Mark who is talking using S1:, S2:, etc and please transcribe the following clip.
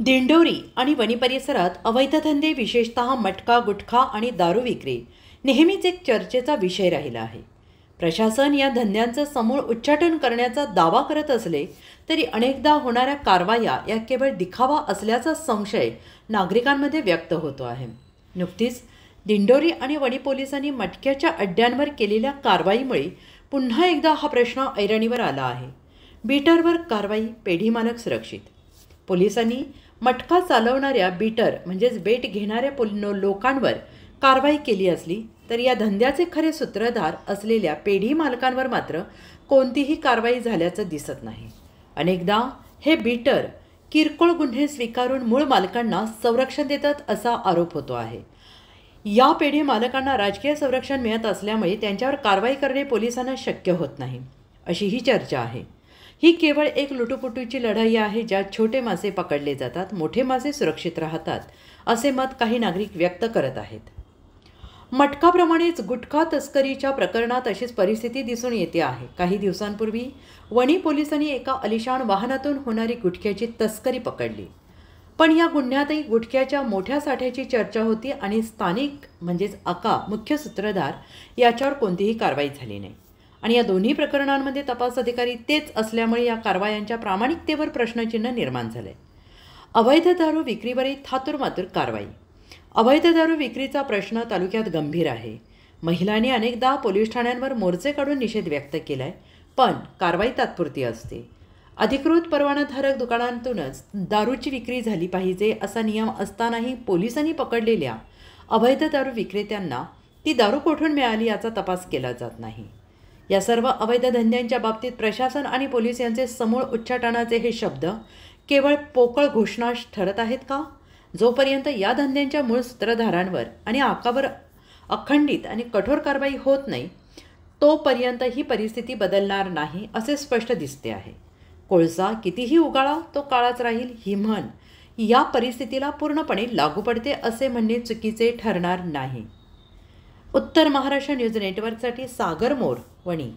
S1: दिंडोरी आणि वणी परिसरात अवैध धंदे, विशेषतः मटका, गुटखा आणि दारू विक्री नेहमीच एक चर्चेचा विषय राहिला आहे. प्रशासन या धंद्यांचं समूळ उच्चाटन करण्याचा दावा करत असले तरी अनेकदा होणाऱ्या कारवाया या केवळ दिखावा असल्याचा संशय नागरिकांमध्ये व्यक्त होतो आहे. नुकतीच दिंडोरी आणि वणी पोलिसांनी मटक्याच्या अड्ड्यांवर केलेल्या कारवाईमुळे पुन्हा एकदा हा प्रश्न ऐरणीवर आला आहे. बीटरवर कारवाई, पेढी मालक सुरक्षित. पोलिसांनी मटका चालवणाऱ्या बीटर म्हणजेच बेट घेणाऱ्या लोकांवर कारवाई केली असली तरी या धंद्याचे खरे सूत्रधार असलेल्या पेढी मालकांवर मात्र कोणतीही कारवाई झाल्याचं दिसत नाही. अनेकदा हे बीटर किरकोळ गुन्हे स्वीकारून मूळ मालकांना संरक्षण देतात असा आरोप होतो आहे. या पेढी मालकांना राजकीय संरक्षण मिळत असल्यामुळे त्यांच्यावर कारवाई करणे पोलिसांना शक्य होत नाही, अशी ही चर्चा आहे. ही केवळ एक लुटुपुटूची लढाई आहे ज्यात छोटे मासे पकडले जातात, मोठे मासे सुरक्षित राहतात, असे मत काही नागरिक व्यक्त करत आहेत. मटकाप्रमाणेच गुटखा तस्करीच्या प्रकरणात अशीच परिस्थिती दिसून येते आहे. काही दिवसांपूर्वी वणी पोलिसांनी एका अलिशान वाहनातून होणारी गुटख्याची तस्करी पकडली. पण या गुन्ह्यातही गुटख्याच्या मोठ्या साठ्याची चर्चा होती आणि स्थानिक म्हणजेच आका मुख्य सूत्रधार याच्यावर कोणतीही कारवाई झाली नाही. आणि या दोन्ही प्रकरणांमध्ये तपास अधिकारी तेच असल्यामुळे या कारवायांच्या प्रामाणिकतेवर प्रश्नचिन्ह निर्माण झाले. अवैध दारू विक्रीवरही थातुरमातुर कारवाई. अवैध दारू विक्रीचा प्रश्न तालुक्यात गंभीर आहे. महिलांनी अनेकदा पोलीस ठाण्यांवर मोर्चे काढून निषेध व्यक्त केला आहे, पण कारवाई तात्पुरती असते. अधिकृत परवानाधारक दुकानांतूनच दारूची विक्री झाली पाहिजे असा नियम असतानाही पोलिसांनी पकडलेल्या अवैध दारू विक्रेत्यांना ती दारू कोठून मिळाली याचा तपास केला जात नाही. या सर्व अवैध धंद्यांच्या बाबतीत प्रशासन आणि पोलीस यांचे समूळ उच्चाटनाचे हे शब्द केवळ पोकळ घोषणा ठरत आहेत का? जोपर्यंत या धंद्यांच्या मूळ सूत्रधारांवर आणि आकावर अखंडित आणि कठोर कारवाई होत नाही तोपर्यंत ही परिस्थिती बदलणार नाही असे स्पष्ट दिसते आहे. कोळसा कितीही उगाळा तो काळाच राहील ही म्हण या परिस्थितीला पूर्णपणे लागू पडते असे म्हणणे चुकीचे ठरणार नाही. उत्तर महाराष्ट्र न्यूज नेटवर्कसाठी सागर मोर, वणी.